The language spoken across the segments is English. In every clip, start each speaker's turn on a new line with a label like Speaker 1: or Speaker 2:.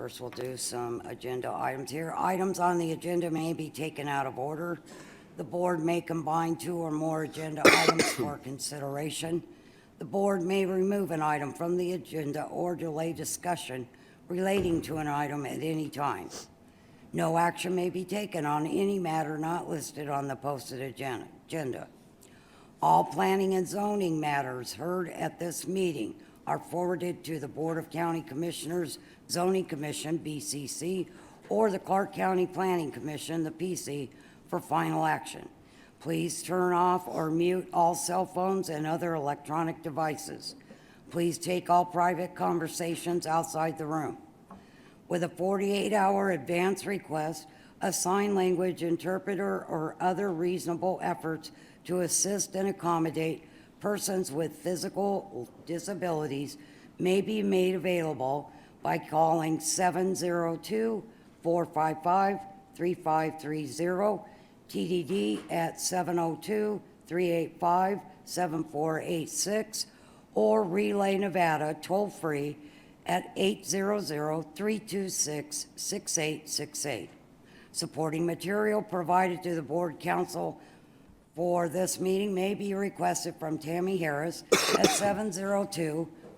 Speaker 1: First, we'll do some agenda items here. Items on the agenda may be taken out of order. The board may combine two or more agenda items for consideration. The board may remove an item from the agenda or delay discussion relating to an item at any time. No action may be taken on any matter not listed on the posted agenda. All planning and zoning matters heard at this meeting are forwarded to the Board of County Commissioners, Zoning Commission, BCC, or the Clark County Planning Commission, the PC, for final action. Please turn off or mute all cell phones and other electronic devices. Please take all private conversations outside the room. With a 48-hour advance request, a sign language interpreter or other reasonable efforts to assist and accommodate persons with physical disabilities may be made available by calling 702-455-3530, TDD at 702-385-7486, or Relay Nevada toll-free at 800-326-6868. Supporting material provided to the board council for this meeting may be requested from Tammy Harris at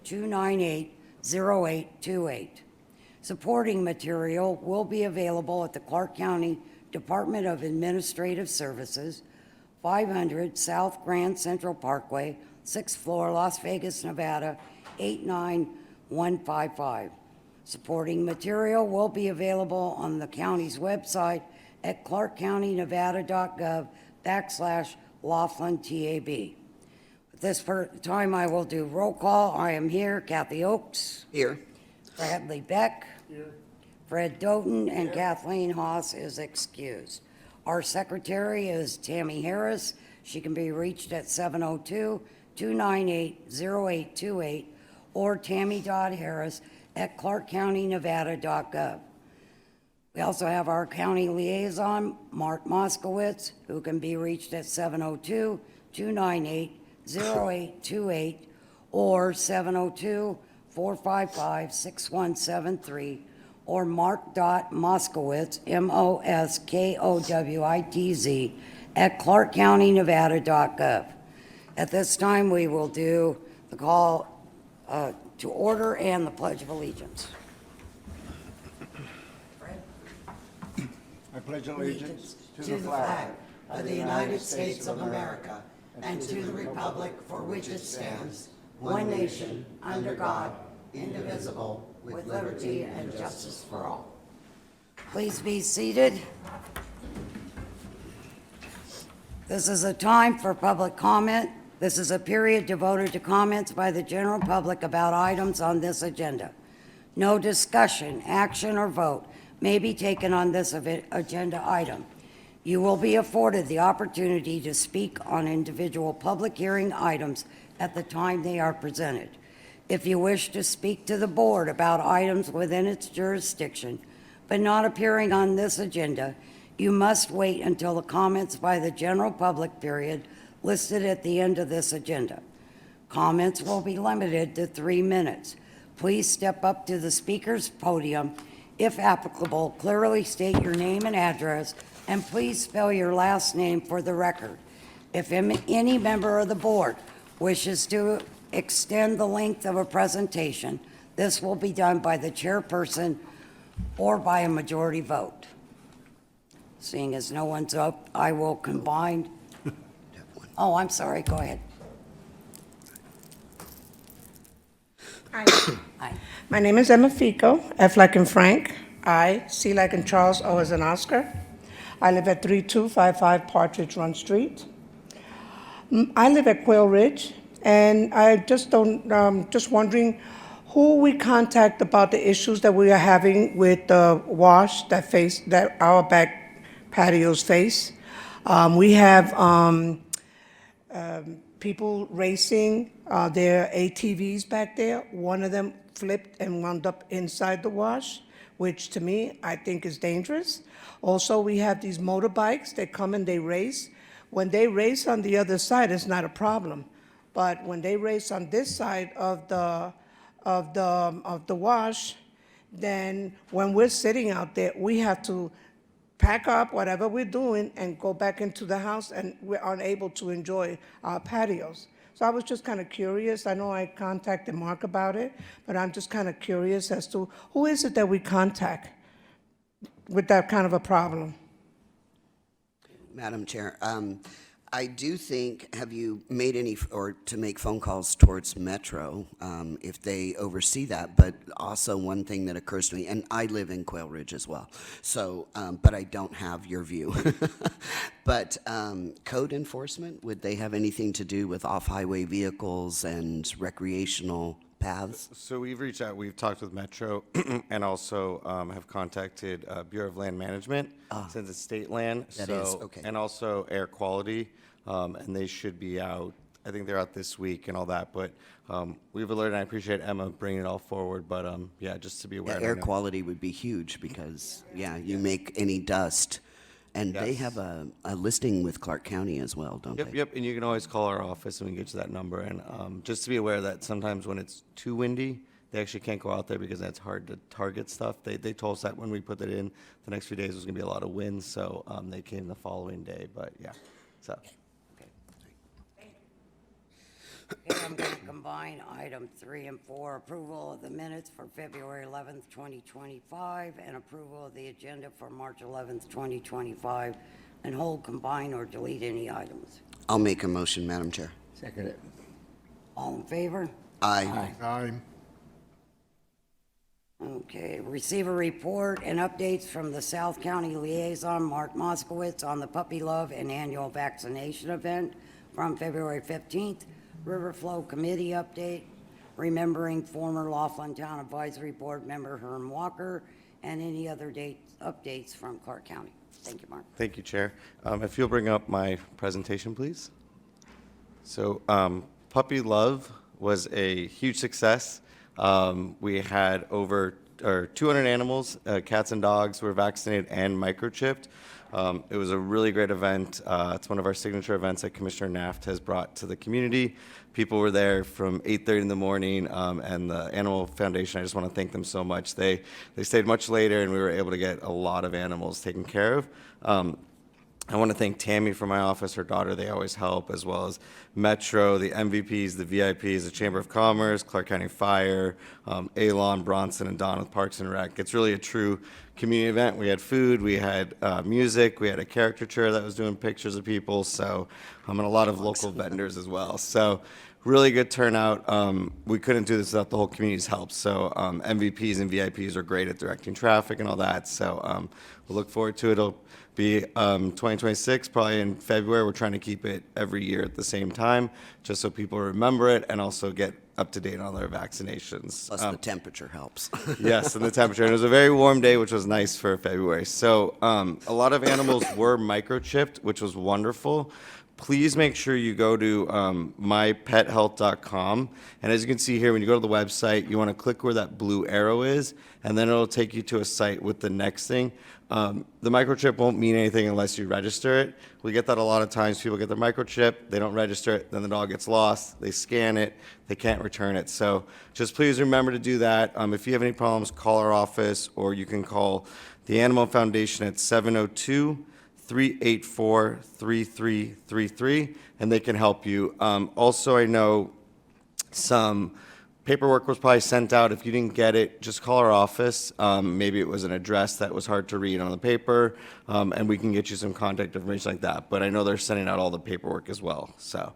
Speaker 1: 702-298-0828. Supporting material will be available at the Clark County Department of Administrative Services, 500 South Grand Central Parkway, 6th floor, Las Vegas, Nevada, 89155. Supporting material will be available on the county's website at clarkcountynevada.gov/Laughlin-TAB. At this time, I will do roll call. I am here. Kathy Oakes.
Speaker 2: Here.
Speaker 1: Bradley Beck. Here. Fred Doughton, and Kathleen Haas is excused. Our secretary is Tammy Harris. She can be reached at 702-298-0828 or tammy.harris@clarkcountynevada.gov. We also have our county liaison, Mark Moskowitz, who can be reached at 702-298-0828 or 702-455-6173, or mark.moskowitz, Moskowitz, @clarkcountynevada.gov. At this time, we will do the call to order and the Pledge of Allegiance.
Speaker 3: I pledge allegiance to the flag of the United States of America and to the republic for which it stands, one nation, under God, indivisible, with liberty and justice for all.
Speaker 1: Please be seated. This is a time for public comment. This is a period devoted to comments by the general public about items on this agenda. No discussion, action, or vote may be taken on this agenda item. You will be afforded the opportunity to speak on individual public hearing items at the time they are presented. If you wish to speak to the board about items within its jurisdiction, but not appearing on this agenda, you must wait until the comments by the general public period listed at the end of this agenda. Comments will be limited to 3 minutes. Please step up to the speaker's podium. If applicable, clearly state your name and address, and please spell your last name for the record. If any member of the board wishes to extend the length of a presentation, this will be done by the chairperson or by a majority vote. Seeing as no one's up, I will combine. Oh, I'm sorry, go ahead.
Speaker 4: Hi.
Speaker 1: Hi.
Speaker 4: My name is Emma Fico, F like in Frank, I, C like in Charles, O as in Oscar. I live at 3255 Partridge Run Street. I live at Quail Ridge, and I just wondering who we contact about the issues that we are having with the wash that our back patios face. We have people racing their ATVs back there. One of them flipped and wound up inside the wash, which to me, I think is dangerous. Also, we have these motorbikes that come and they race. When they race on the other side, it's not a problem. But when they race on this side of the wash, then when we're sitting out there, we have to pack up whatever we're doing and go back into the house, and we're unable to enjoy our patios. So I was just kind of curious. I know I contacted Mark about it, but I'm just kind of curious as to who is it that we contact with that kind of a problem?
Speaker 3: Madam Chair, I do think, have you made any, or to make phone calls towards Metro, if they oversee that? But also one thing that occurs to me, and I live in Quail Ridge as well, so, but I don't have your view. But code enforcement, would they have anything to do with off-highway vehicles and recreational paths?
Speaker 2: So we've reached out, we've talked with Metro and also have contacted Bureau of Land Management since it's state land.
Speaker 3: That is, okay.
Speaker 2: And also air quality, and they should be out, I think they're out this week and all that, but we've alerted, and I appreciate Emma bringing it all forward, but yeah, just to be aware.
Speaker 3: Air quality would be huge because, yeah, you make any dust. And they
Speaker 2: Yes.
Speaker 3: have a listing with Clark County as well, don't they?
Speaker 2: Yep, and you can always call our office and we can get you that number. And just to be aware that sometimes when it's too windy, they actually can't go out there because that's hard to target stuff. They told us that when we put it in, the next few days was gonna be a lot of wind, so they came the following day, but yeah, so.
Speaker 1: Okay, I'm going to combine item 3 and 4, approval of the minutes for February 11th, 2025, and approval of the agenda for March 11th, 2025, and hold, combine, or delete any items.
Speaker 3: I'll make a motion, Madam Chair.
Speaker 5: Second it.
Speaker 1: All in favor?
Speaker 3: Aye.
Speaker 5: Aye.
Speaker 1: Okay, receive a report and updates from the South County Liaison, Mark Moskowitz, on the Puppy Love and Annual Vaccination Event from February 15th. River Flow Committee update, remembering former Laughlin Town Advisory Board member Herm Walker, and any other updates from Clark County. Thank you, Mark.
Speaker 2: Thank you, Chair. If you'll bring up my presentation, please. So Puppy Love was a huge success. We had over 200 animals, cats and dogs, were vaccinated and microchipped. It was a really great event. It's one of our signature events that Commissioner Naft has brought to the community. People were there from 8:30 in the morning, and the Animal Foundation, I just want to thank them so much. They stayed much later, and we were able to get a lot of animals taken care of. I want to thank Tammy from my office, her daughter, they always help, as well as Metro, the MVPs, the VIPs, the Chamber of Commerce, Clark County Fire, Alon, Bronson, and Don with Parks and Rec. It's really a true community event. We had food, we had music, we had a caricature that was doing pictures of people, so, and a lot of local vendors as well. So really good turnout. We couldn't do this without the whole community's help. So MVPs and VIPs are great at directing traffic and all that. So we'll look forward to it. It'll be 2026, probably in February. We're trying to keep it every year at the same time, just so people remember it and also get up to date on their vaccinations.
Speaker 3: Plus the temperature helps.
Speaker 2: Yes, and the temperature. And it was a very warm day, which was nice for February. So a lot of animals were microchipped, which was wonderful. Please make sure you go to mypethealth.com. And as you can see here, when you go to the website, you want to click where that blue arrow is, and then it'll take you to a site with the next thing. The microchip won't mean anything unless you register it. We get that a lot of times. People get their microchip, they don't register it, then the dog gets lost, they scan it, they can't return it. So just please remember to do that. If you have any problems, call our office, or you can call the Animal Foundation at 702-384-3333, and they can help you. Also, I know some paperwork was probably sent out. If you didn't get it, just call our office. Maybe it was an address that was hard to read on the paper, and we can get you some contact information like that. But I know they're sending out all the paperwork as well. So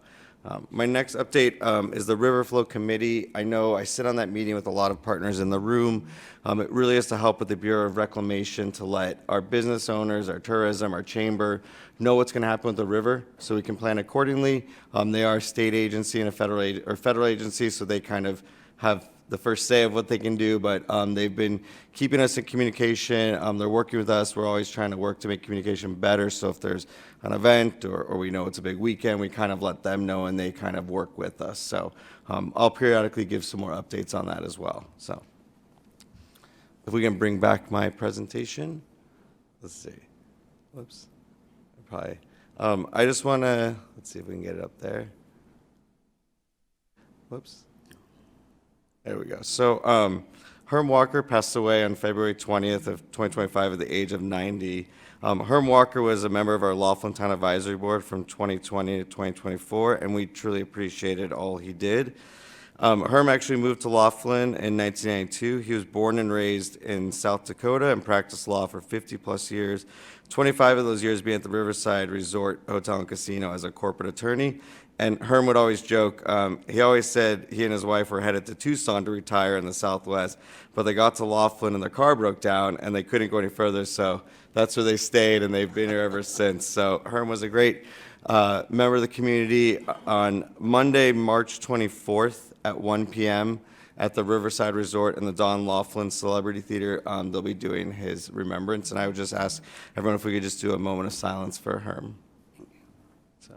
Speaker 2: my next update is the River Flow Committee. I know I sit on that meeting with a lot of partners in the room. It really is to help with the Bureau of Reclamation to let our business owners, our tourism, our chamber know what's going to happen with the river so we can plan accordingly. They are a state agency and a federal agency, so they kind of have the first say of what they can do, but they've been keeping us in communication. They're working with us. We're always trying to work to make communication better. So if there's an event or we know it's a big weekend, we kind of let them know and they kind of work with us. So I'll periodically give some more updates on that as well. So if we can bring back my presentation, let's see. Whoops. Probably. I just want to, let's see if we can get it up there. Whoops. There we go. So Herm Walker passed away on February 20th of 2025 at the age of 90. Herm Walker was a member of our Laughlin Town Advisory Board from 2020 to 2024, and we truly appreciated all he did. Herm actually moved to Laughlin in 1992. He was born and raised in South Dakota and practiced law for 50-plus years, 25 of those years being at the Riverside Resort Hotel and Casino as a corporate attorney. And Herm would always joke, he always said he and his wife were headed to Tucson to retire in the Southwest, but they got to Laughlin and their car broke down and they couldn't go any further, so that's where they stayed and they've been here ever since. So Herm was a great member of the community. On Monday, March 24th at 1 p.m. at the Riverside Resort and the Don Laughlin Celebrity Theater, they'll be doing his remembrance. And I would just ask everyone if we could just do a moment of silence for Herm. So,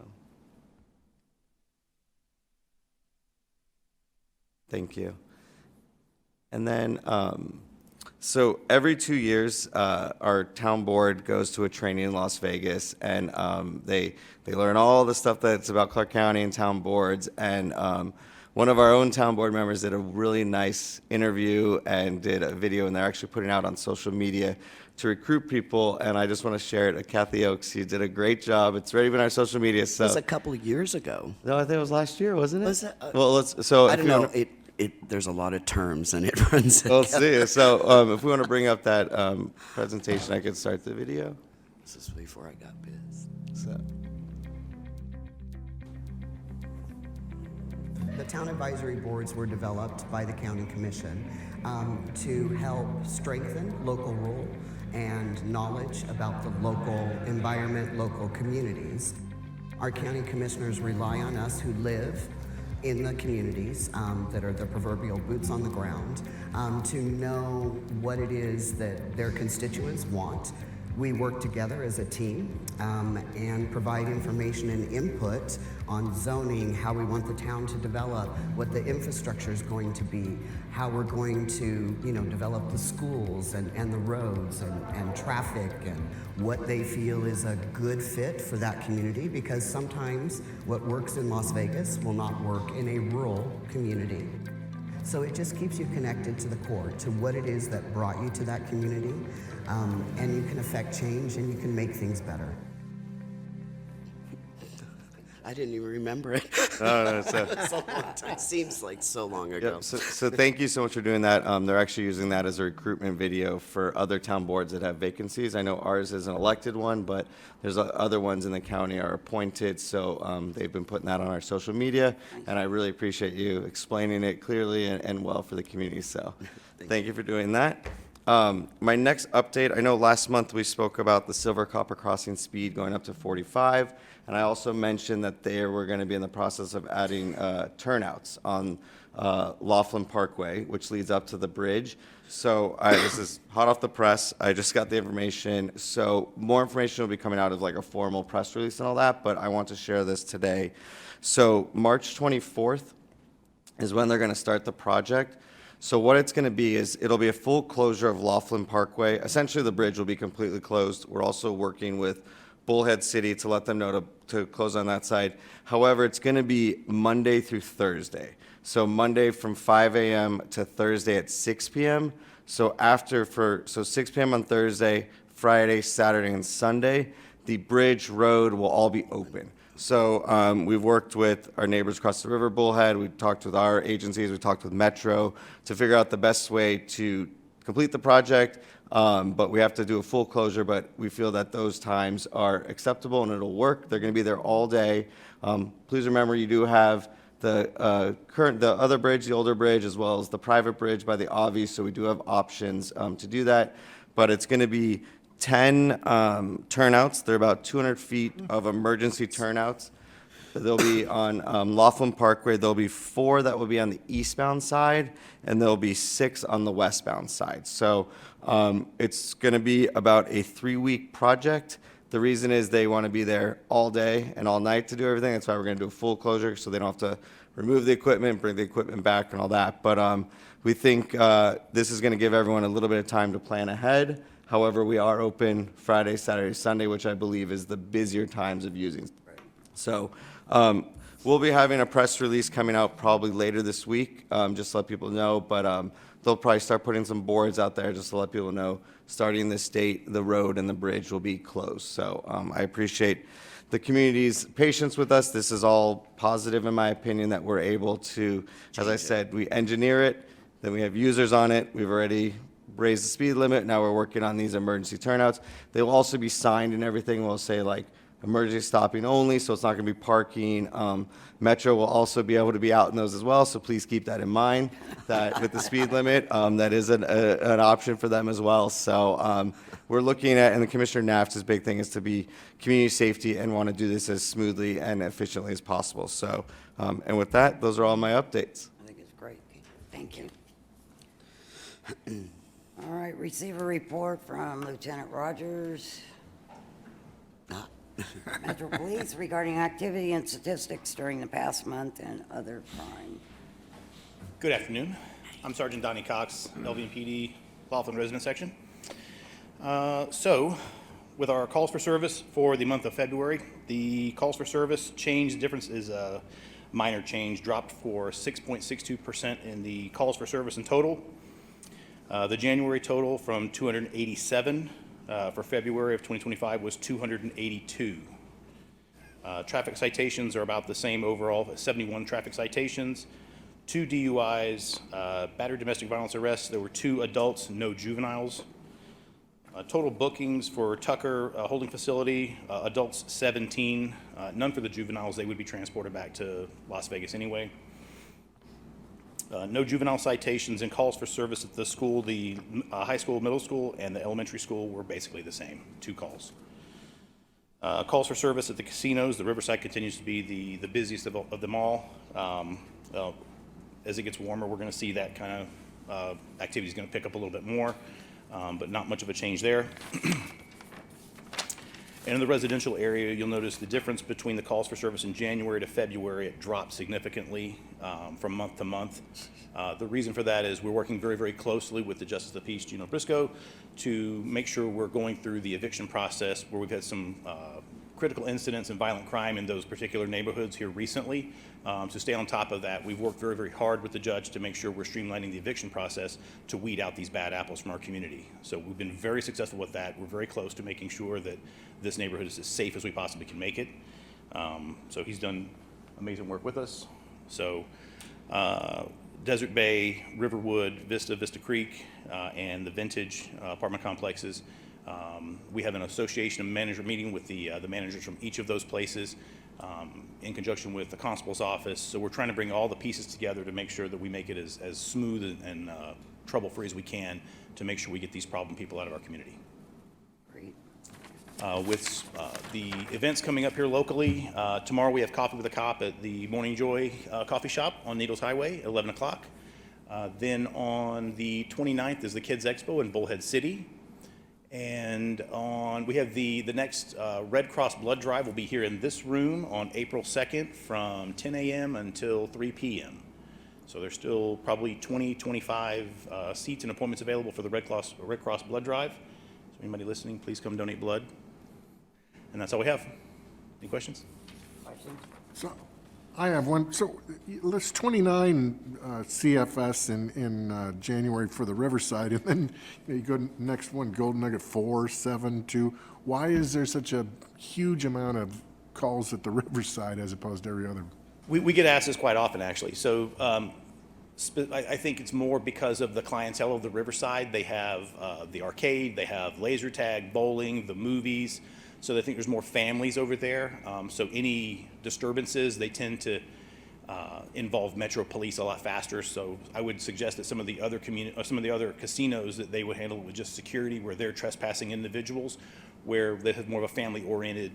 Speaker 2: thank you. And then, so every 2 years, our town board goes to a training in Las Vegas, and they learn all the stuff that's about Clark County and town boards. And one of our own town board members did a really nice interview and did a video, and they're actually putting it out on social media to recruit people. And I just want to share it. Kathy Oakes, you did a great job. It's already been on our social media. So
Speaker 3: It was a couple of years ago.
Speaker 2: no, I think it was last year, wasn't it?
Speaker 3: Was it?
Speaker 2: Well, let's. So
Speaker 3: I
Speaker 2: if
Speaker 3: don't
Speaker 2: you
Speaker 3: know.
Speaker 2: wanna-
Speaker 3: There's a lot of terms and it runs.
Speaker 2: We'll see. So if we want to bring up that presentation, I could start the video.
Speaker 3: This is before I got biz.
Speaker 2: So.
Speaker 5: The town advisory boards were developed by the county commission to help strengthen local rule and knowledge about the local environment, local communities. Our county commissioners rely on us who live in the communities that are the proverbial boots on the ground to know what it is that their constituents want. We work together as a team and provide information and input on zoning, how we want the town to develop, what the infrastructure is going to be, how we're going to, develop the schools and the roads and traffic, and what they feel is a good fit for that community, because sometimes what works in Las Vegas will not work in a rural community. So it just keeps you connected to the core, to what it is that brought you to that community, and you can affect change and you can make things better.
Speaker 3: I didn't even remember it.
Speaker 2: No,
Speaker 3: It's a long time. Seems like so long ago.
Speaker 2: Yep. So thank you so much for doing that. They're actually using that as a recruitment video for other town boards that have vacancies. I know ours is an elected one, but there's other ones in the county are appointed. So they've been putting that on our social media, and I really appreciate you explaining it clearly and well for the community. So thank you for doing that. My next update, I know last month we spoke about the Silver Copper Crossing speed going up to 45, and I also mentioned that we're going to be in the process of adding turnouts on Laughlin Parkway, which leads up to the bridge. So this is hot off the press. I just got the information. So more information will be coming out of like a formal press release and all that, but I want to share this today. So March 24th is when they're going to start the project. So what it's going to be is it'll be a full closure of Laughlin Parkway. Essentially, the bridge will be completely closed. We're also working with Bullhead City to let them know to close on that side. However, it's going to be Monday through Thursday. So Monday from 5 a.m. to Thursday at 6 p.m. So 6 p.m. on Thursday, Friday, Saturday, and Sunday, the bridge road will all be open. So we've worked with our neighbors across the river, Bullhead. We've talked with our agencies. We've talked with Metro to figure out the best way to complete the project. But we have to do a full closure, but we feel that those times are acceptable and it'll work. They're going to be there all day. Please remember, you do have the other bridge, the older bridge, as well as the private bridge by the Avi, so we do have options to do that. But it's going to be 10 turnouts. They're about 200 feet of emergency turnouts. They'll be on Laughlin Parkway. There'll be 4 that will be on the eastbound side, and there'll be 6 on the westbound side. So it's going to be about a 3-week project. The reason is they want to be there all day and all night to do everything. That's why we're going to do a full closure, so they don't have to remove the equipment, bring the equipment back, and all that. But we think this is going to give everyone a little bit of time to plan ahead. However, we are open Friday, Saturday, Sunday, which I believe is the busier times of using. So we'll be having a press release coming out probably later this week, just to let people know. But they'll probably start putting some boards out there just to let people know, starting this date, the road and the bridge will be closed. So I appreciate the community's patience with us. This is all positive, in my opinion, that we're able to, as I said, we engineer it, then we have users on it. We've already raised the speed limit. Now we're working on these emergency turnouts. They will also be signed and everything. We'll say like emergency stopping only, so it's not going to be parking. Metro will also be able to be out in those as well, so please keep that in mind, that with the speed limit, that is an option for them as well. So we're looking at, and the Commissioner Naft's big thing is to be community safety and want to do this as smoothly and efficiently as possible. So, and with that, those are all my updates.
Speaker 1: I think it's great. Thank you. All right, receive a report from Lieutenant Rogers, Metro Police, regarding activity and statistics during the past month and other crime.
Speaker 6: Good afternoon. I'm Sergeant Donnie Cox, LVMPD Laughlin Resident Section. So, with our calls for service for the month of February, the calls for service change, the difference is a minor change, dropped for 6.62% in the calls for service in total. The January total from 287 for February of 2025 was 282. Traffic citations are about the same overall, 71 traffic citations, 2 DUIs, battered domestic violence arrests. There were 2 adults, no juveniles. Total bookings for Tucker Holding Facility, adults 17, none for the juveniles. They would be transported back to Las Vegas anyway. No juvenile citations and calls for service at the school. The high school, middle school, and the elementary school were basically the same, 2 calls. Calls for service at the casinos. The Riverside continues to be the busiest of them all. As it gets warmer, we're going to see that kind of activity is going to pick up a little bit more, but not much of a change there. And in the residential area, you'll notice the difference between the calls for service in January to February. It dropped significantly from month to month. The reason for that is we're working very, very closely with the Justice of the Peace, Gino Briscoe, to make sure we're going through the eviction process where we've had some critical incidents and violent crime in those particular neighborhoods here recently. To stay on top of that, we've worked very, very hard with the judge to make sure we're streamlining the eviction process to weed out these bad apples from our community. So we've been very successful with that. We're very close to making sure that this neighborhood is as safe as we possibly can make it. So he's done amazing work with us. So Desert Bay, Riverwood, Vista Creek, and the Vintage apartment complexes. We have an association manager meeting with the managers from each of those places in conjunction with the constable's office. So we're trying to bring all the pieces together to make sure that we make it as smooth and trouble-free as we can to make sure we get these problem people out of our community.
Speaker 1: Great.
Speaker 6: With the events coming up here locally, tomorrow we have Coffee with a Cop at the Morning Joy Coffee Shop on Needles Highway at 11 o'clock. Then on the 29th is the Kids Expo in Bullhead City. And we have the next Red Cross Blood Drive will be here in this room on April 2nd from 10 a.m. until 3 p.m. So there's still probably 25 seats and appointments available for the Red Cross Blood Drive. So anybody listening, please come donate blood. And that's all we have. Any questions?
Speaker 7: So I have one. So list 29 CFS in January for the Riverside, and then you go next one, Golden Nugget 472. Why is there such a huge amount of calls at the Riverside as opposed to every other?
Speaker 6: We get asked this quite often, actually. So I think it's more because of the clientele of the Riverside. They have the arcade, they have laser tag, bowling, the movies. So I think there's more families over there. So any disturbances, they tend to involve Metro Police a lot faster. So I would suggest that some of the other casinos that they would handle with just security, where they're trespassing individuals, where they have more of a family-oriented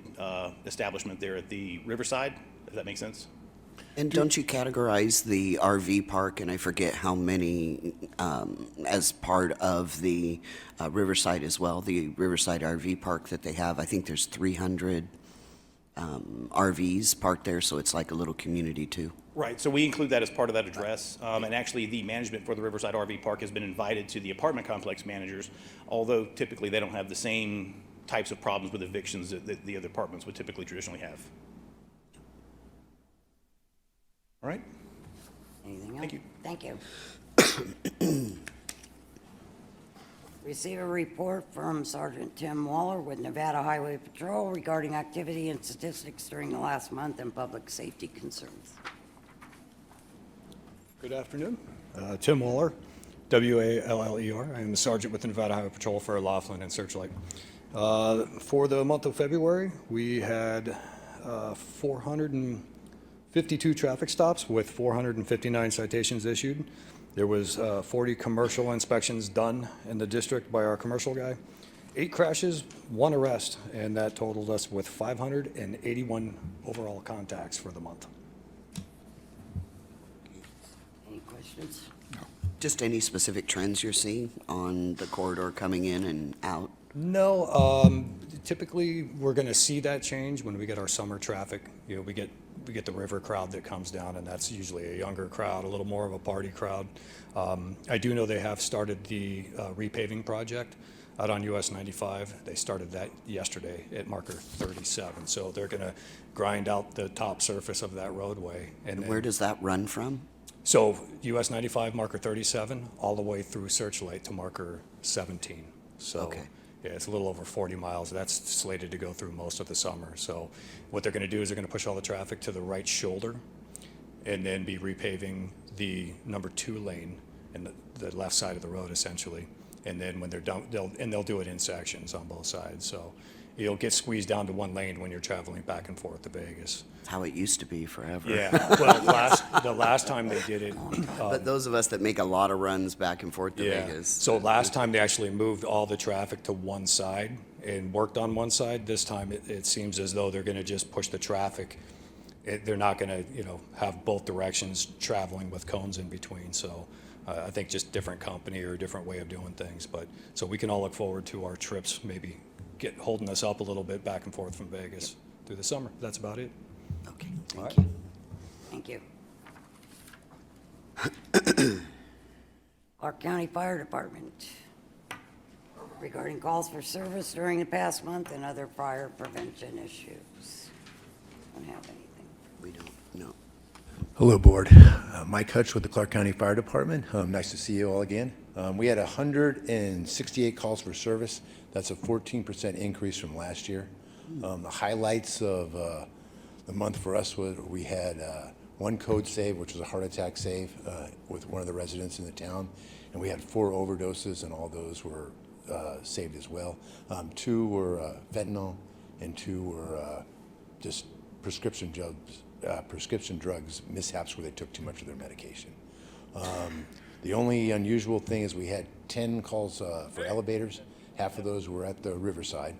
Speaker 6: establishment there at the Riverside. Does that make sense?
Speaker 5: And don't you categorize the RV park, and I forget how many, as part of the Riverside as well, the Riverside RV park that they have? I think there's 300 RVs parked there, so it's like a little community too.
Speaker 6: Right, so we include that as part of that address. And actually, the management for the Riverside RV Park has been invited to the apartment complex managers, although typically they don't have the same types of problems with evictions that the other apartments would typically traditionally have. All right.
Speaker 1: Anything else?
Speaker 6: Thank you.
Speaker 1: Thank you. Receive a report from Sergeant Tim Waller with Nevada Highway Patrol regarding activity and statistics during the last month and public safety concerns.
Speaker 8: Good afternoon. Tim Waller, W-A-L-L-E-R. I am the sergeant with the Nevada Highway Patrol for Laughlin and Searchlight. For the month of February, we had 452 traffic stops with 459 citations issued. There was 40 commercial inspections done in the district by our commercial guy. 8 crashes, 1 arrest, and that totaled us with 581 overall contacts for the month.
Speaker 1: Any questions?
Speaker 5: Just any specific trends you're seeing on the corridor coming in and out?
Speaker 8: No, typically we're going to see that change when we get our summer traffic. You know, we get the river crowd that comes down, and that's usually a younger crowd, a little more of a party crowd. I do know they have started the repaving project out on US 95. They started that yesterday at marker 37. So they're going to grind out the top surface of that roadway. And
Speaker 5: Where does that run from?
Speaker 8: So US 95 marker 37 all the way through Searchlight to marker 17. So
Speaker 5: Okay.
Speaker 8: yeah, it's a little over 40 miles. That's slated to go through most of the summer. So what they're going to do is they're going to push all the traffic to the right shoulder and then be repaving the number 2 lane and the left side of the road essentially. And then when they're done, they'll do it in sections on both sides. So you'll get squeezed down to 1 lane when you're traveling back and forth to Vegas.
Speaker 5: How it used to be forever.
Speaker 8: Yeah, well, the last time they did it,
Speaker 5: But those of us that make a lot of runs back and forth to
Speaker 8: yeah.
Speaker 5: Vegas.
Speaker 8: So last time they actually moved all the traffic to one side and worked on one side. This time it seems as though they're going to just push the traffic. They're not going to, have both directions traveling with cones in between. So I think just different company or a different way of doing things. But so we can all look forward to our trips, maybe holding us up a little bit back and forth from Vegas through the summer. That's about it.
Speaker 5: Okay,
Speaker 8: All
Speaker 5: thank
Speaker 8: right.
Speaker 5: you.
Speaker 1: Thank you. Clark County Fire Department regarding calls for service during the past month and other fire prevention issues. Don't have anything.
Speaker 5: We don't, no.
Speaker 9: Hello, Board. Mike Hutch with the Clark County Fire Department. Nice to see you all again. We had 168 calls for service. That's a 14% increase from last year. The highlights of the month for us was we had 1 code save, which was a heart attack save with one of the residents in the town, and we had 4 overdoses, and all those were saved as well. 2 were fentanyl, and 2 were just prescription drugs mishaps where they took too much of their medication. The only unusual thing is we had 10 calls for elevators. Half of those were at the Riverside.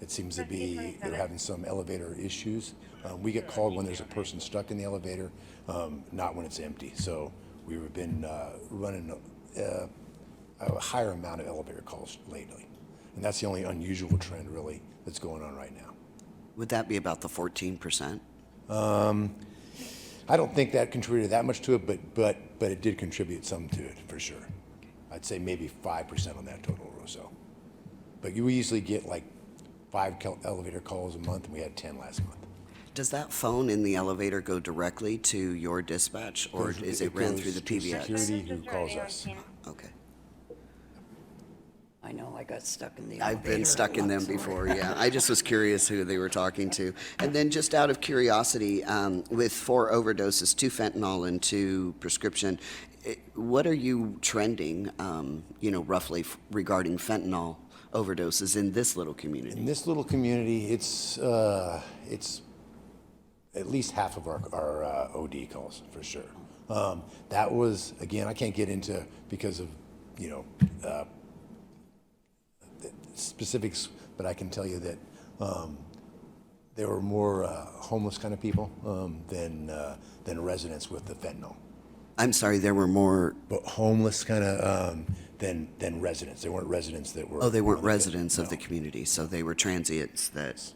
Speaker 9: It seems to be they're having some elevator issues. We get called when there's a person stuck in the elevator, not when it's empty. So we've been running a higher amount of elevator calls lately. And that's the only unusual trend really that's going on right now.
Speaker 5: Would that be about the 14%?
Speaker 9: I don't think that contributed that much to it, but it did contribute some to it for sure. I'd say maybe 5% on that total or so. But we usually get like 5 elevator calls a month, and we had 10 last month.
Speaker 5: Does that phone in the elevator go directly to your dispatch, or is it ran
Speaker 9: goes
Speaker 5: through the
Speaker 9: to
Speaker 5: PBX?
Speaker 9: Security who calls us.
Speaker 5: Okay.
Speaker 1: I know I got stuck in the elevator.
Speaker 5: I've been stuck in them
Speaker 1: once.
Speaker 5: before, yeah. I just was curious who they were talking to. And then just out of curiosity, with 4 overdoses, 2 fentanyl and 2 prescription, what are you trending, roughly regarding fentanyl overdoses in this little community?
Speaker 9: In this little community, it's at least half of our OD calls for sure. That was, again, I can't get into because of specifics, but I can tell you that there were more homeless kind of people than residents with the fentanyl.
Speaker 5: I'm sorry, there were more,
Speaker 9: But homeless kind of than residents. They weren't residents that were.
Speaker 5: oh, they weren't
Speaker 9: on the
Speaker 5: residents of the
Speaker 9: no.
Speaker 5: community, so they were transients that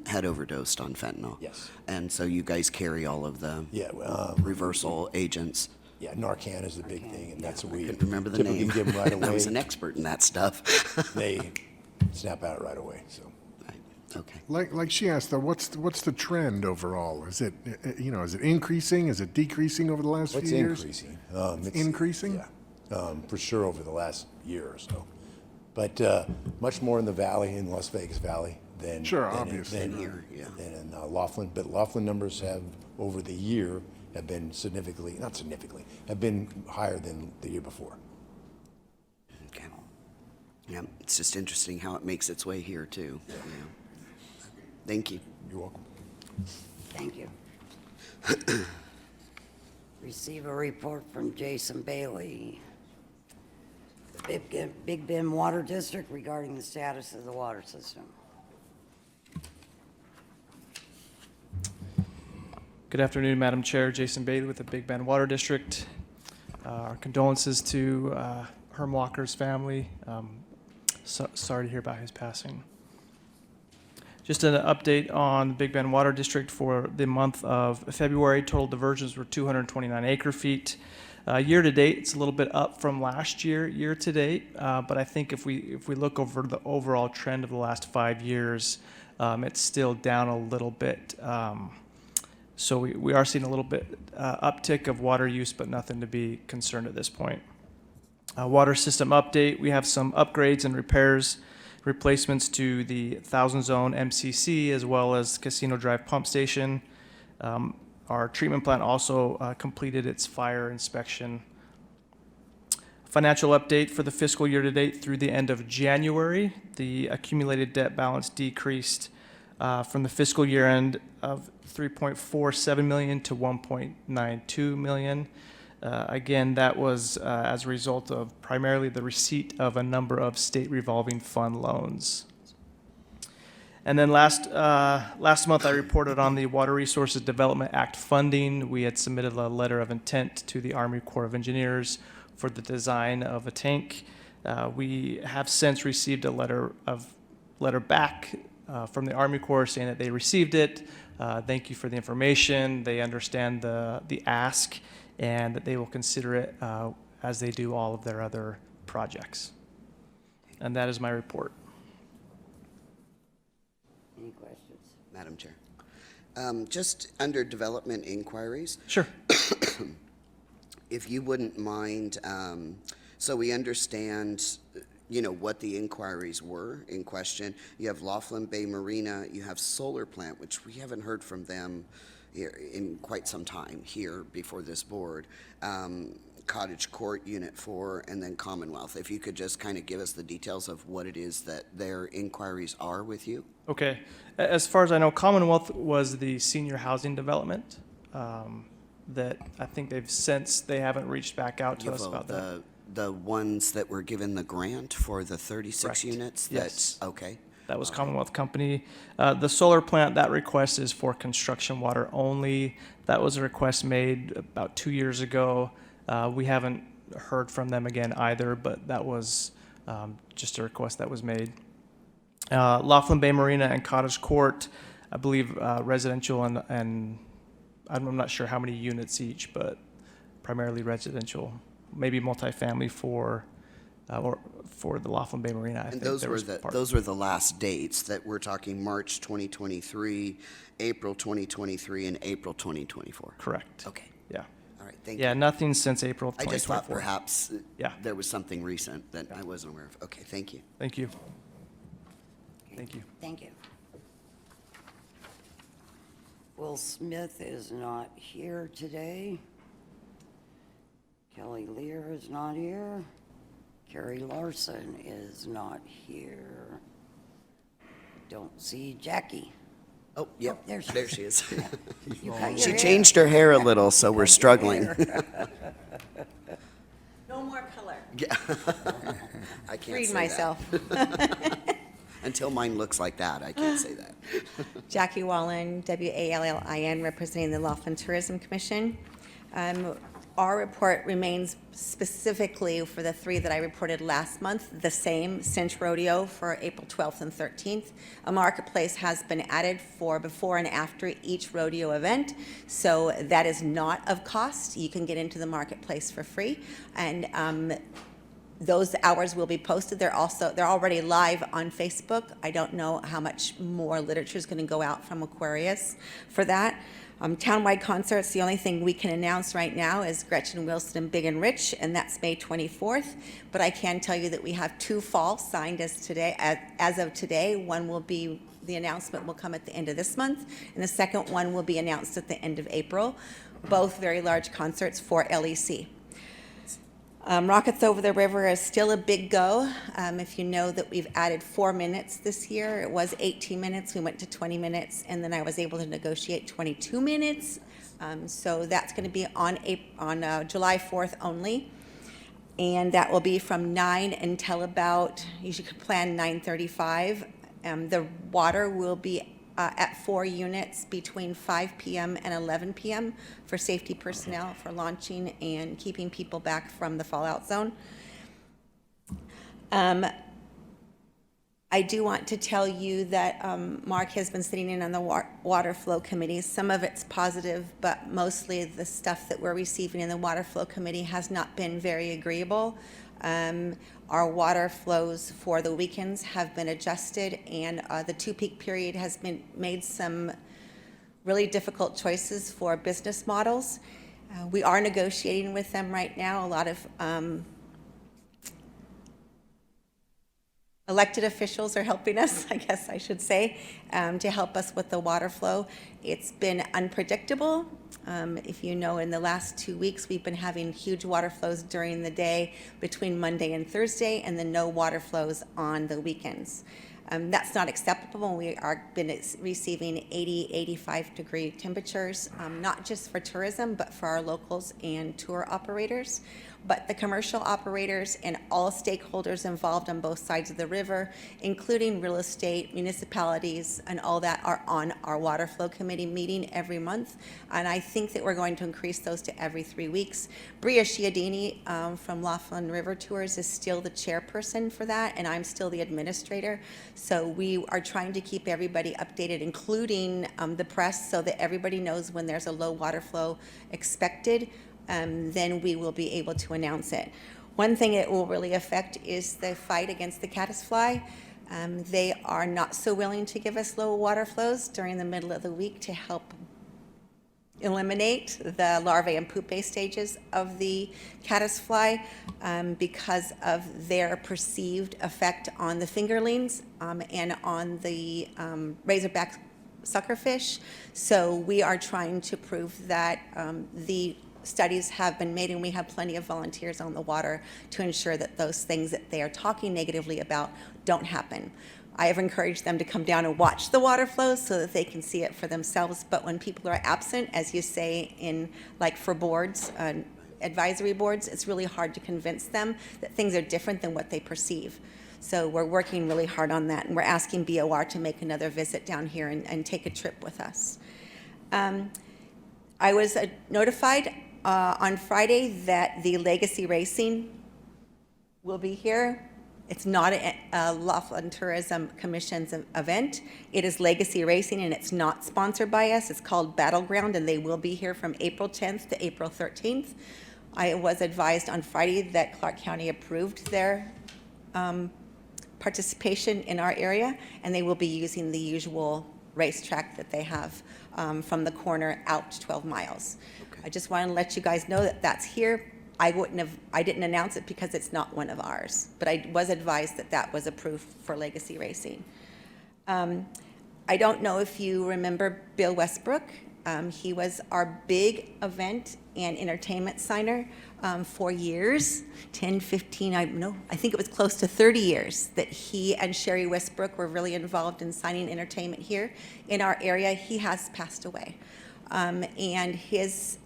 Speaker 5: had overdosed on fentanyl.
Speaker 9: Yes.
Speaker 5: And so you guys carry all of the
Speaker 9: Yeah,
Speaker 5: reversal agents.
Speaker 9: yeah. Narcan is the big thing, and that's what we
Speaker 5: Couldn't remember the
Speaker 9: typically
Speaker 5: name.
Speaker 9: give them right
Speaker 5: I was
Speaker 9: away.
Speaker 5: an expert in that stuff.
Speaker 9: They snap out right away. So.
Speaker 5: Right, okay.
Speaker 7: Like she asked, though, what's the trend overall? Is it, is it increasing? Is it decreasing over the last
Speaker 9: It's
Speaker 7: few years?
Speaker 9: increasing.
Speaker 7: Increasing?
Speaker 9: Yeah, for sure over the last year or so. But much more in the valley, in Las Vegas Valley, than
Speaker 7: Sure,
Speaker 9: than
Speaker 7: obviously.
Speaker 9: than
Speaker 5: Here, yeah.
Speaker 9: than in Laughlin. But Laughlin numbers have, over the year, have been significantly, not significantly, have been higher than the year before.
Speaker 5: Okay. Yeah, it's just interesting how it makes its way here too. Yeah. Thank you.
Speaker 9: You're welcome.
Speaker 1: Thank you. Receive a report from Jason Bailey, the Big Bend Water District, regarding the status of the water system.
Speaker 10: Good afternoon, Madam Chair. Jason Bailey with the Big Bend Water District. Our condolences to Herm Walker's family. Sorry to hear about his passing. Just an update on the Big Bend Water District for the month of February. Total diversions were 229 acre feet. Year to date, it's a little bit up from last year to date. But I think if we look over the overall trend of the last 5 years, it's still down a little bit. So we are seeing a little bit uptick of water use, but nothing to be concerned at this point. Water system update, we have some upgrades and repairs, replacements to the 1,000 zone MCC as well as Casino Drive pump station. Our treatment plant also completed its fire inspection. Financial update for the fiscal year to date through the end of January. The accumulated debt balance decreased from the fiscal year end of $3.47 million to $1.92 million. Again, that was as a result of primarily the receipt of a number of state revolving fund loans. And then last month, I reported on the Water Resources Development Act funding. We had submitted a letter of intent to the Army Corps of Engineers for the design of a tank. We have since received a letter back from the Army Corps saying that they received it. Thank you for the information. They understand the ask, and that they will consider it as they do all of their other projects. And that is my report.
Speaker 1: Any questions?
Speaker 5: Madam Chair. Just under development inquiries,
Speaker 10: Sure.
Speaker 5: if you wouldn't mind, so we understand, what the inquiries were in question. You have Laughlin Bay Marina, you have solar plant, which we haven't heard from them here in quite some time here before this board. Cottage Court Unit 4, and then Commonwealth. If you could just kind of give us the details of what it is that their inquiries are with you.
Speaker 10: Okay. As far as I know, Commonwealth was the senior housing development that I think they haven't reached back out to us about that.
Speaker 5: The ones that were given the grant for the 36
Speaker 10: Correct.
Speaker 5: Units?
Speaker 10: Yes.
Speaker 5: Okay.
Speaker 10: That was Commonwealth Company. The solar plant, that request is for construction water only. That was a request made about 2 years ago. We haven't heard from them again either, but that was just a request that was made. Laughlin Bay Marina and Cottage Court, I believe residential and I'm not sure how many units each, but primarily residential, maybe multifamily for the Laughlin Bay Marina. I
Speaker 5: And
Speaker 10: think
Speaker 5: those
Speaker 10: there
Speaker 5: were
Speaker 10: was
Speaker 5: the
Speaker 10: part-
Speaker 5: those were the last dates that we're talking: March 2023, April 2023, and April 2024.
Speaker 10: Correct.
Speaker 5: Okay.
Speaker 10: Yeah.
Speaker 5: All right. Thank you.
Speaker 10: Yeah, nothing since April of
Speaker 5: I just
Speaker 10: 2024.
Speaker 5: thought perhaps
Speaker 10: Yeah.
Speaker 5: there was something recent that I wasn't aware of. Okay. Thank you.
Speaker 10: Thank you. Thank you.
Speaker 1: Thank you. Will Smith is not here today. Kelly Lear is not here. Carrie Larson is not here. Don't see Jackie.
Speaker 5: Oh, yep.
Speaker 1: there she
Speaker 5: There
Speaker 1: is.
Speaker 5: she is.
Speaker 1: You cut your
Speaker 5: She
Speaker 1: hair.
Speaker 5: changed her hair a little, so we're struggling.
Speaker 11: No more color.
Speaker 5: I can't
Speaker 11: Freed
Speaker 5: say
Speaker 11: myself.
Speaker 5: that. Until mine looks like that, I can't say that.
Speaker 11: Jackie Wallen, WALLIN, representing the Laughlin Tourism Commission. Our report remains specifically for the three that I reported last month, the same: Cinch Rodeo for April 12th and 13th. A marketplace has been added for before and after each rodeo event, so that is not of cost. You can get into the marketplace for free, and those hours will be posted. They're already live on Facebook. I don't know how much more literature is going to go out from Aquarius for that. Townwide concerts, the only thing we can announce right now is Gretchen Wilson and Big and Rich, and that's May 24th. But I can tell you that we have 2 fall signed as of today. One will be, the announcement will come at the end of this month, and the second one will be announced at the end of April. Both very large concerts for LEC. Rockets Over the River is still a big go. If you know that we've added 4 minutes this year, it was 18 minutes, we went to 20 minutes, and then I was able to negotiate 22 minutes. So that's going to be on July 4th only, and that will be from 9 until about, you should plan 9:35. The water will be at 4 units between 5 p.m. and 11 p.m. for safety personnel for launching and keeping people back from the fallout zone. I do want to tell you that Mark has been sitting in on the water flow committee. Some of it's positive, but mostly the stuff that we're receiving in the water flow committee has not been very agreeable. Our water flows for the weekends have been adjusted, and the 2-peak period has been made some really difficult choices for business models. We are negotiating with them right now. A lot of elected officials are helping us, I guess I should say, to help us with the water flow. It's been unpredictable. If you know, in the last 2 weeks, we've been having huge water flows during the day between Monday and Thursday, and then no water flows on the weekends. That's not acceptable. We are been receiving 80, 85-degree temperatures, not just for tourism, but for our locals and tour operators. But the commercial operators and all stakeholders involved on both sides of the river, including real estate, municipalities, and all that, are on our water flow committee meeting every month. And I think that we're going to increase those to every 3 weeks. Bria Sciadini from Laughlin River Tours is still the chairperson for that, and I'm still the administrator. So we are trying to keep everybody updated, including the press, so that everybody knows when there's a low water flow expected. Then we will be able to announce it. One thing it will really affect is the fight against the caddisfly. They are not so willing to give us low water flows during the middle of the week to help eliminate the larvae and pupae stages of the caddisfly because of their perceived effect on the fingerlings and on the razorback suckerfish. So we are trying to prove that the studies have been made, and we have plenty of volunteers on the water to ensure that those things that they are talking negatively about don't happen. I have encouraged them to come down and watch the water flows so that they can see it for themselves. But when people are absent, as you say, in like for boards, advisory boards, it's really hard to convince them that things are different than what they perceive. So we're working really hard on that, and we're asking BOR to make another visit down here and take a trip with us. I was notified on Friday that the Legacy Racing will be here. It's not a Laughlin Tourism Commission's event. It is Legacy Racing, and it's not sponsored by us. It's called Battleground, and they will be here from April 10th to April 13th. I was advised on Friday that Clark County approved their participation in our area, and they will be using the usual racetrack that they have from the corner out 12 miles. Okay. I just want to let you guys know that that's here. I didn't announce it because it's not one of ours, but I was advised that that was approved for Legacy Racing. I don't know if you remember Bill Westbrook. He was our big event and entertainment signer for years, 10, 15, I think it was close to 30 years that he and Sherry Westbrook were really involved in signing entertainment here in our area. He has passed away. And his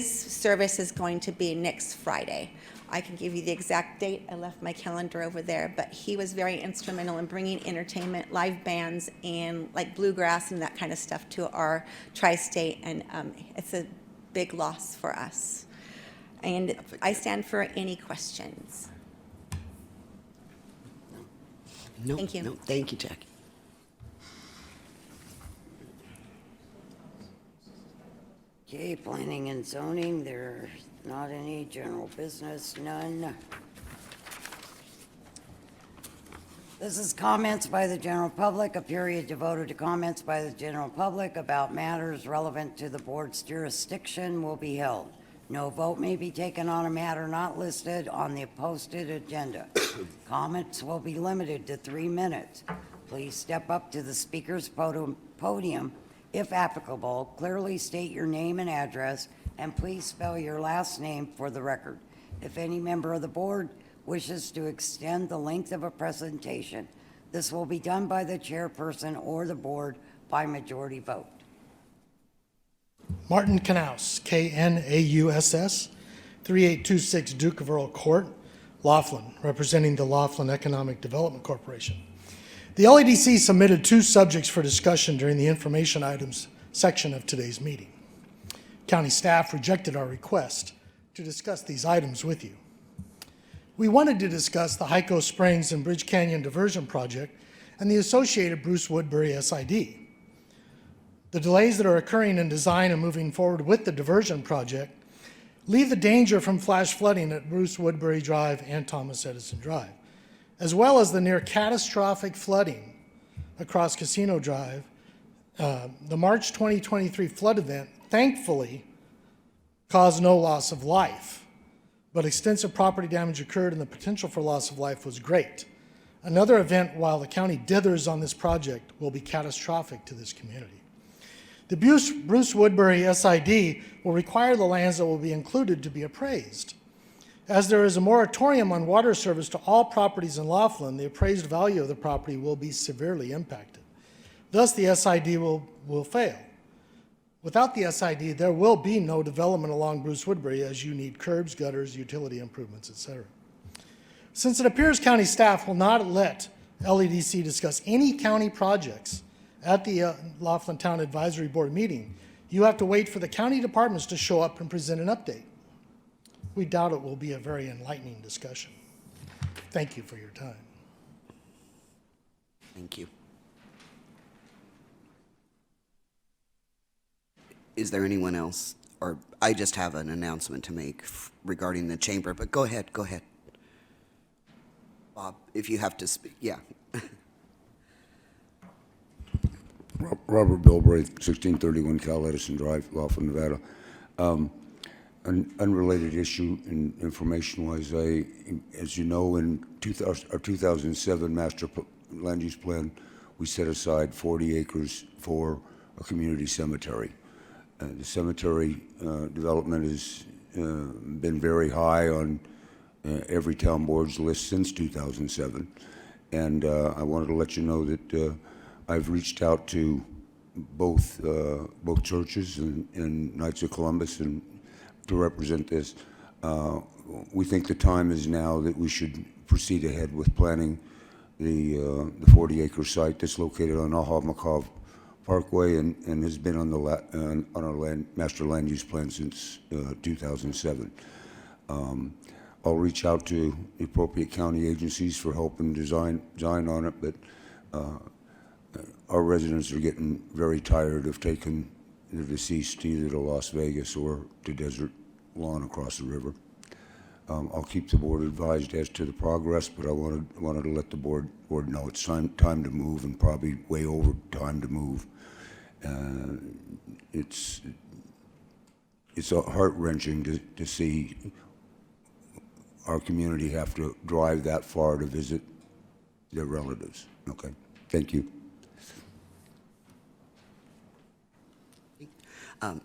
Speaker 11: service is going to be next Friday. I can give you the exact date. I left my calendar over there, but he was very instrumental in bringing entertainment, live bands, and like bluegrass and that kind of stuff to our tri-state, and it's a big loss for us. And I stand for any questions.
Speaker 3: No,
Speaker 11: Thank you.
Speaker 3: No, thank you, Jackie.
Speaker 1: Okay, planning and zoning, there's not any. General business, none. This is comments by the general public. A period devoted to comments by the general public about matters relevant to the board's jurisdiction will be held. No vote may be taken on a matter not listed on the posted agenda. Comments will be limited to 3 minutes. Please step up to the speaker's podium if applicable. Clearly state your name and address, and please spell your last name for the record. If any member of the board wishes to extend the length of a presentation, this will be done by the chairperson or the board by majority vote.
Speaker 12: Martin Knaus, Knauss, 3826 Duke of Earl Court, Laughlin, representing the Laughlin Economic Development Corporation. The LEDC submitted 2 subjects for discussion during the information items section of today's meeting. County staff rejected our request to discuss these items with you. We wanted to discuss the Hyco Springs and Bridge Canyon Diversion Project and the associated Bruce Woodbury SID. The delays that are occurring in design and moving forward with the diversion project leave the danger from flash flooding at Bruce Woodbury Drive and Thomas Edison Drive, as well as the near catastrophic flooding across Casino Drive. The March 2023 flood event thankfully caused no loss of life, but extensive property damage occurred and the potential for loss of life was great. Another event while the county dithers on this project will be catastrophic to this community. The Bruce Woodbury SID will require the lands that will be included to be appraised. As there is a moratorium on water service to all properties in Laughlin, the appraised value of the property will be severely impacted. Thus, the SID will fail. Without the SID, there will be no development along Bruce Woodbury, as you need curbs, gutters, utility improvements, etc. Since it appears county staff will not let LEDC discuss any county projects at the Laughlin Town Advisory Board meeting, you have to wait for the county departments to show up and present an update. We doubt it will be a very enlightening discussion. Thank you for your time.
Speaker 5: Thank you. Is there anyone else? Or I just have an announcement to make regarding the chamber, but go ahead. Bob, if you have to speak, yeah.
Speaker 13: Robert Bilbraith, 1631 Cal Edison Drive, Laughlin, Nevada. An unrelated issue in information-wise, as you know, in our 2007 master land use plan, we set aside 40 acres for a community cemetery. The cemetery development has been very high on every town board's list since 2007. And I wanted to let you know that I've reached out to both churches and Knights of Columbus and to represent this. We think the time is now that we should proceed ahead with planning the 40-acre site that's located on Aha-Makov Parkway and has been on our master land use plan since 2007. I'll reach out to the appropriate county agencies for help and design on it, but our residents are getting very tired of taking the deceased either to Las Vegas or to Desert Lawn across the river. I'll keep the board advised as to the progress, but I wanted to let the board know it's time to move, and probably way over time to move. It's heart-wrenching to see our community have to drive that far to visit their relatives. Okay, thank you.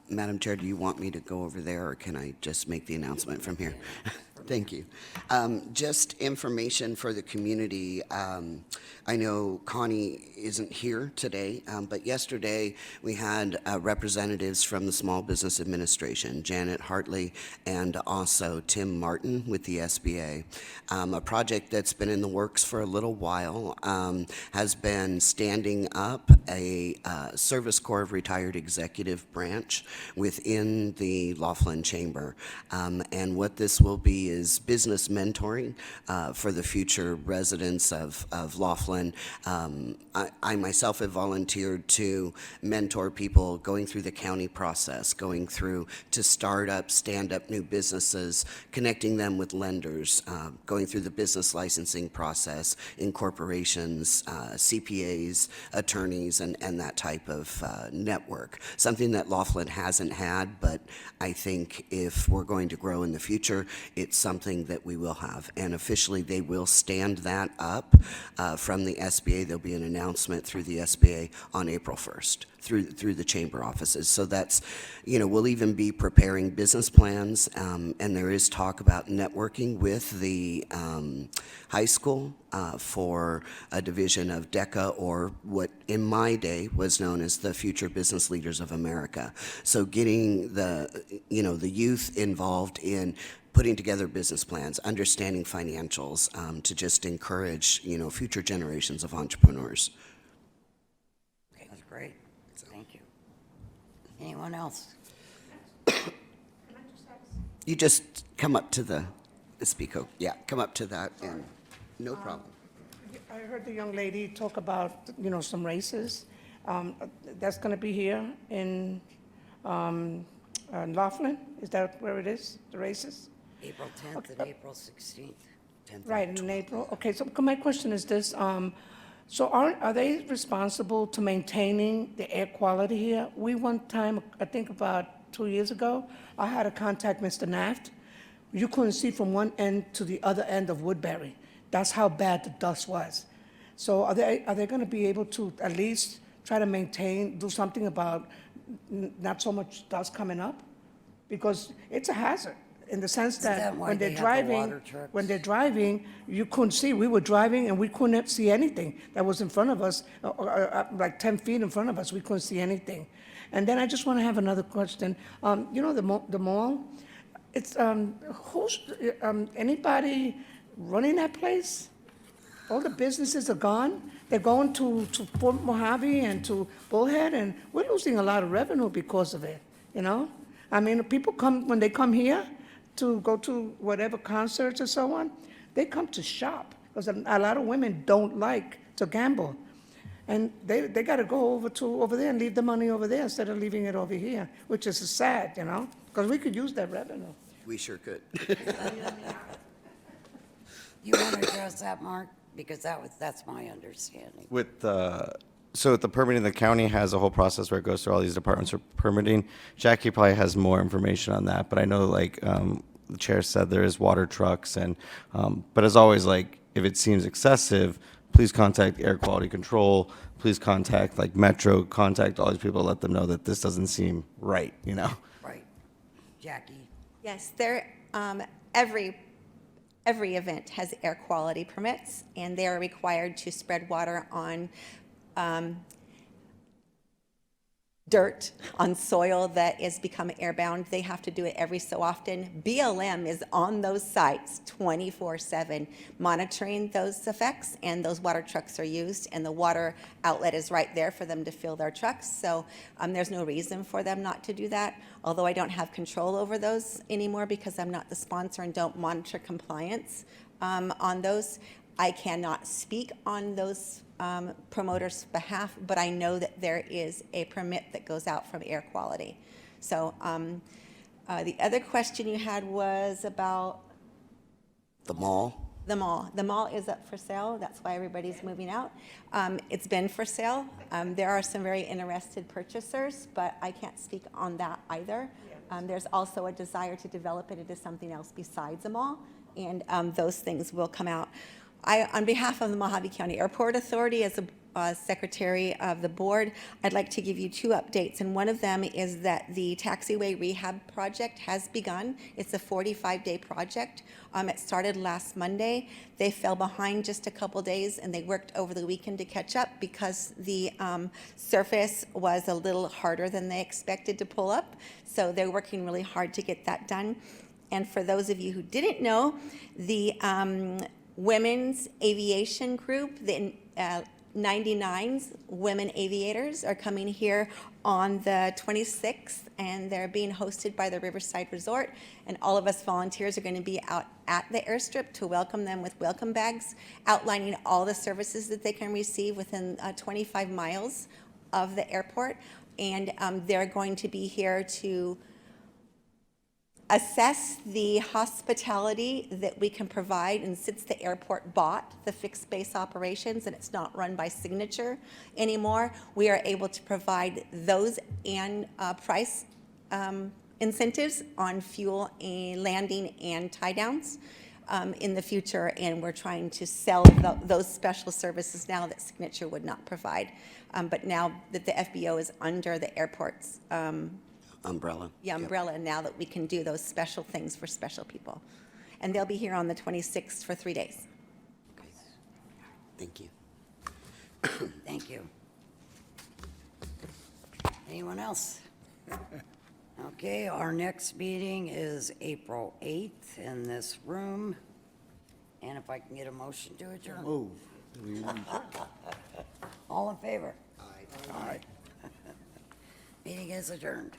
Speaker 5: Madam Chair, do you want me to go over there, or can I just make the announcement from here? Thank you. Just information for the community. I know Connie isn't here today, but yesterday we had representatives from the Small Business Administration, Janet Hartley and also Tim Martin with the SBA. A project that's been in the works for a little while has been standing up a Service Corps of Retired Executive branch within the Laughlin Chamber. And what this will be is business mentoring for the future residents of Laughlin. I myself have volunteered to mentor people going through the county process, going through to start up, stand up new businesses, connecting them with lenders, going through the business licensing process, incorporations, CPAs, attorneys, and that type of network. Something that Laughlin hasn't had, but I think if we're going to grow in the future, it's something that we will have. And officially, they will stand that up from the SBA. There'll be an announcement through the SBA on April 1st through the chamber offices. So that's, we'll even be preparing business plans, and there is talk about networking with the high school for a division of DECA, or what in my day was known as the Future Business Leaders of America. So getting the youth involved in putting together business plans, understanding financials, to just encourage, future generations of entrepreneurs.
Speaker 1: That's great. Thank you. Anyone else?
Speaker 5: You just come up to the speaker. Yeah, come up to that, and no problem.
Speaker 4: I heard the young lady talk about, some races. That's going to be here in Laughlin? Is that where it is, the races?
Speaker 1: April 10th and April 16th.
Speaker 4: Right, in April. Okay, so my question is this. So are they responsible to maintaining the air quality here? We one time, I think about 2 years ago, I had to contact Mr. Naft. You couldn't see from one end to the other end of Woodbury. That's how bad the dust was. So are they going to be able to at least try to do something about not so much dust coming up? Because it's a hazard in the sense that
Speaker 1: why
Speaker 4: when
Speaker 1: they
Speaker 4: they're
Speaker 1: have the
Speaker 4: driving,
Speaker 1: water trucks?
Speaker 4: you couldn't see. We were driving and we couldn't see anything that was in front of us, like 10 feet in front of us. We couldn't see anything. And then I just want to have another question. The mall, it's, anybody running that place? All the businesses are gone. They're going to Fort Mojave and to Bullhead, and we're losing a lot of revenue because of it, I mean, people when they come here to go to whatever concerts or so on, they come to shop, because a lot of women don't like to gamble. And they got to go over there and leave the money over there instead of leaving it over here, which is sad, because we could use that revenue.
Speaker 5: We sure could.
Speaker 1: You want to address that, Mark? Because that's my understanding.
Speaker 2: So with the permitting, the county has a whole process where it goes through all these departments for permitting. Jackie probably has more information on that, but I know the chair said there is water trucks, and but as always, if it seems excessive, please contact air quality control. Please contact Metro. Contact all these people. Let them know that this doesn't seem right.
Speaker 1: Right. Jackie?
Speaker 11: Yes, every event has air quality permits, and they are required to spread water on dirt, on soil that is become airbound. They have to do it every so often. BLM is on those sites 24/7 monitoring those effects, and those water trucks are used, and the water outlet is right there for them to fill their trucks. So there's no reason for them not to do that, although I don't have control over those anymore because I'm not the sponsor and don't monitor compliance on those. I cannot speak on those promoters' behalf, but I know that there is a permit that goes out from air quality. So the other question you had was about
Speaker 5: The mall.
Speaker 11: the mall. The mall is up for sale. That's why everybody's moving out. It's been for sale. There are some very interested purchasers, but I can't speak on that either. There's also a desire to develop it into something else besides a mall, and those things will come out. On behalf of the Mojave County Airport Authority, as a secretary of the board, I'd like to give you two updates, and one of them is that the taxiway rehab project has begun. It's a 45-day project. It started last Monday. They fell behind just a couple days, and they worked over the weekend to catch up because the surface was a little harder than they expected to pull up, so they're working really hard to get that done. And for those of you who didn't know, the Women's Aviation Group, the 99's Women Aviators, are coming here on the 26th, and they're being hosted by the Riverside Resort, and all of us volunteers are going to be out at the airstrip to welcome them with welcome bags, outlining all the services that they can receive within 25 miles of the airport, and they're going to be here to assess the hospitality that we can provide. And since the airport bought the fixed base operations and it's not run by Signature anymore, we are able to provide those and price incentives on fuel and landing and tie downs in the future. And we're trying to sell those special services now that Signature would not provide. But now that the FBO is under the airport's
Speaker 3: Umbrella.
Speaker 11: yeah, umbrella, now that we can do those special things for special people. And they'll be here on the 26th for 3 days.
Speaker 3: Thank you.
Speaker 1: Thank you. Anyone else? Okay, our next meeting is April 8th in this room. And if I can get a motion to adjourn.
Speaker 3: Move.
Speaker 1: All in favor? Aye. Meeting is adjourned.